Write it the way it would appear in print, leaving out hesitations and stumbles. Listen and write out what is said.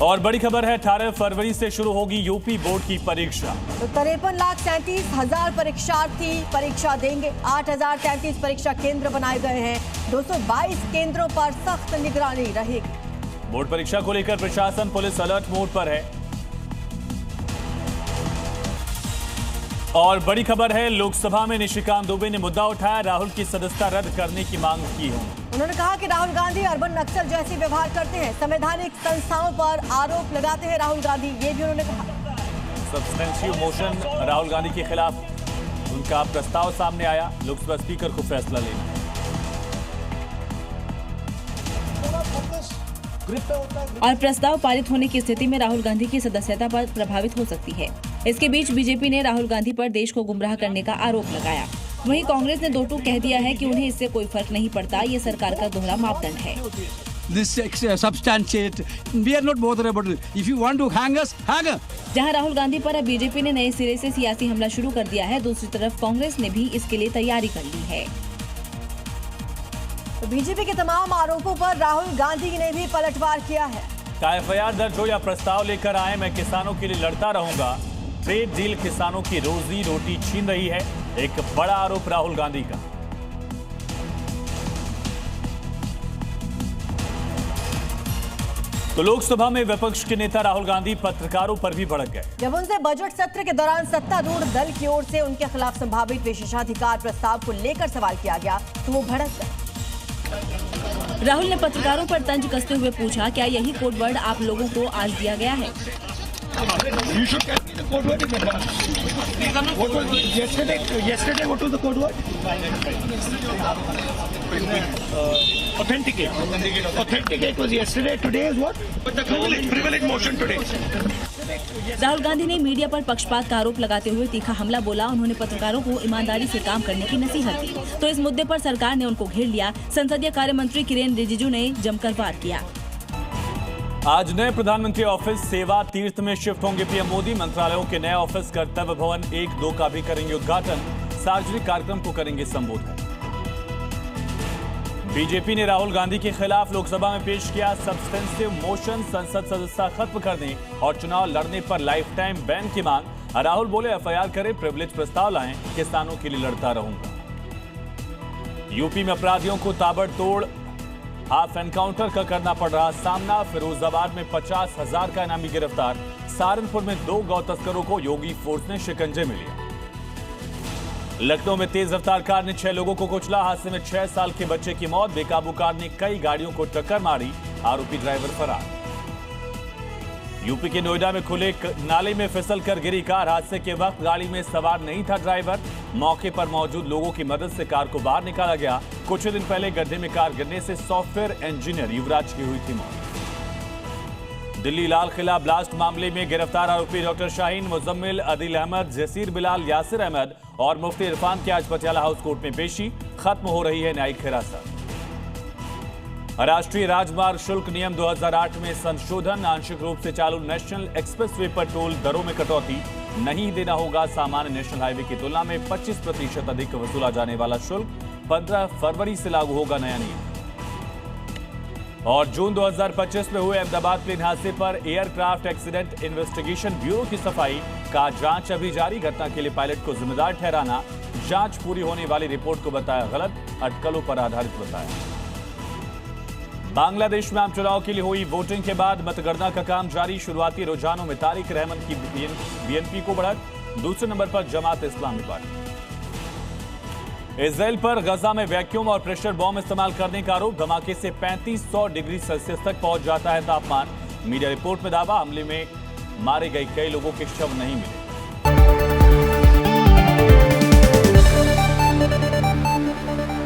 और बड़ी खबर है, 18 फरवरी से शुरू होगी यूपी बोर्ड की परीक्षा। तो 53,37,000 परीक्षार्थी परीक्षा देंगे। 8,033 परीक्षा केंद्र बनाए गए हैं। 222 केंद्रों पर सख्त निगरानी रहेगी। बोर्ड परीक्षा को लेकर प्रशासन पुलिस अलर्ट मोड पर है। और बड़ी खबर है, लोकसभा में निशिकांत दुबे ने मुद्दा उठाया, राहुल की सदस्यता रद्द करने की मांग की है। उन्होंने कहा कि राहुल गांधी अर्बन नक्सल जैसे व्यवहार करते हैं, संवैधानिक संस्थाओं पर आरोप लगाते हैं राहुल गांधी, ये भी उन्होंने कहा। सब्सटेंशियल मोशन राहुल गांधी के खिलाफ उनका प्रस्ताव सामने आया, लोकसभा स्पीकर को फैसला लेना। और प्रस्ताव पारित होने की स्थिति में राहुल गांधी की सदस्यता पर प्रभावित हो सकती है। इसके बीच बीजेपी ने राहुल गांधी पर देश को गुमराह करने का आरोप लगाया। वहीं कांग्रेस ने दो टूक कह दिया है कि उन्हें इससे कोई फर्क नहीं पड़ता, ये सरकार का दोहरा मापदंड है। जहां राहुल गांधी पर अब बीजेपी ने नए सिरे से सियासी हमला शुरू कर दिया है, दूसरी तरफ कांग्रेस ने भी इसके लिए तैयारी कर ली है। तो बीजेपी के तमाम आरोपों पर राहुल गांधी ने भी पलटवार किया है। एफआईआर दर्ज हो या प्रस्ताव लेकर आए, मैं किसानों के लिए लड़ता रहूंगा। ट्रेड डील किसानों की रोजी रोटी छीन रही है, एक बड़ा आरोप राहुल गांधी का। तो लोकसभा में विपक्ष के नेता राहुल गांधी पत्रकारों पर भी भड़क गए। जब उनसे बजट सत्र के दौरान सत्तारूढ़ दल की ओर से उनके खिलाफ संभावित विशेषाधिकार प्रस्ताव को लेकर सवाल किया गया तो वो भड़क गए। राहुल ने पत्रकारों पर तंज कसते हुए पूछा, क्या यही कोड वर्ड आप लोगों को आज दिया गया है? राहुल गांधी ने मीडिया पर पक्षपात का आरोप लगाते हुए तीखा हमला बोला। उन्होंने पत्रकारों को ईमानदारी से काम करने की नसीहत दी, तो इस मुद्दे पर सरकार ने उनको घेर लिया। संसदीय कार्य मंत्री किरेन रिजिजू ने जमकर वार किया। आज नए प्रधानमंत्री ऑफिस सेवा तीर्थ में शिफ्ट होंगे पीएम मोदी। मंत्रालयों के नए ऑफिस कर्तव्य भवन 1-2 का भी करेंगे उद्घाटन। सार्वजनिक कार्यक्रम को करेंगे संबोधित। बीजेपी ने राहुल गांधी के खिलाफ लोकसभा में पेश किया सब्सटेंसिव मोशन, संसद सदस्यता खत्म करने और चुनाव लड़ने पर लाइफ टाइम बैन की मांग। राहुल बोले, एफआईआर करें, प्रिविलेज प्रस्ताव लाएं, किसानों के लिए लड़ता रहूंगा। यूपी में अपराधियों को ताबड़तोड़ हाफ एनकाउंटर का करना पड़ रहा सामना। फिरोजाबाद में 50,000 का इनामी गिरफ्तार। सहारनपुर में 2 गौ तस्करों को योगी फोर्स ने शिकंजे में लिया। लखनऊ में तेज रफ्तार कार ने 6 लोगों को कुचला। हादसे में 6 साल के बच्चे की मौत। बेकाबू कार ने कई गाड़ियों को टक्कर मारी। आरोपी ड्राइवर फरार। यूपी के नोएडा में खुले नाले में फिसल कर गिरी कार। हादसे के वक्त गाड़ी में सवार नहीं था ड्राइवर। मौके पर मौजूद लोगों की मदद से कार को बाहर निकाला गया। कुछ दिन पहले गड्ढे में कार गिरने से सॉफ्टवेयर इंजीनियर युवराज की हुई थी मौत। दिल्ली लाल किला ब्लास्ट मामले में गिरफ्तार आरोपी डॉक्टर शाहीन, मुजम्मिल, आदिल अहमद, जसीर बिलाल, यासिर अहमद और मुफ्ती इरफान की आज पटियाला हाउस कोर्ट में पेशी। खत्म हो रही है न्यायिक हिरासत। राष्ट्रीय राजमार्ग शुल्क नियम 2008 में संशोधन। आंशिक रूप से चालू नेशनल एक्सप्रेसवे पर टोल दरों में कटौती। नहीं देना होगा सामान्य नेशनल हाईवे की तुलना में 25% अधिक वसूला जाने वाला शुल्क। 15 फरवरी से लागू होगा नया नियम। और जून 2025 में हुए अहमदाबाद प्लेन हादसे पर एयरक्राफ्ट एक्सीडेंट इन्वेस्टिगेशन ब्यूरो की सफाई का जांच अभी जारी। घटना के लिए पायलट को जिम्मेदार ठहराना, जांच पूरी होने वाली रिपोर्ट को बताया गलत, अटकलों पर आधारित बताया। बांग्लादेश में आम चुनाव के लिए हुई वोटिंग के बाद मतगणना का काम जारी। शुरुआती रुझानों में तारिक रहमान की बीएनपी को बढ़त। दूसरे नंबर पर जमात इस्लामी पार्टी। इजराइल पर गजा में वैक्यूम और प्रेशर बॉम्ब इस्तेमाल करने का आरोप। धमाके से 3500 डिग्री सेल्सियस तक पहुंच जाता है तापमान। मीडिया रिपोर्ट में दावा, हमले में मारे गए कई लोगों के शव नहीं मिले।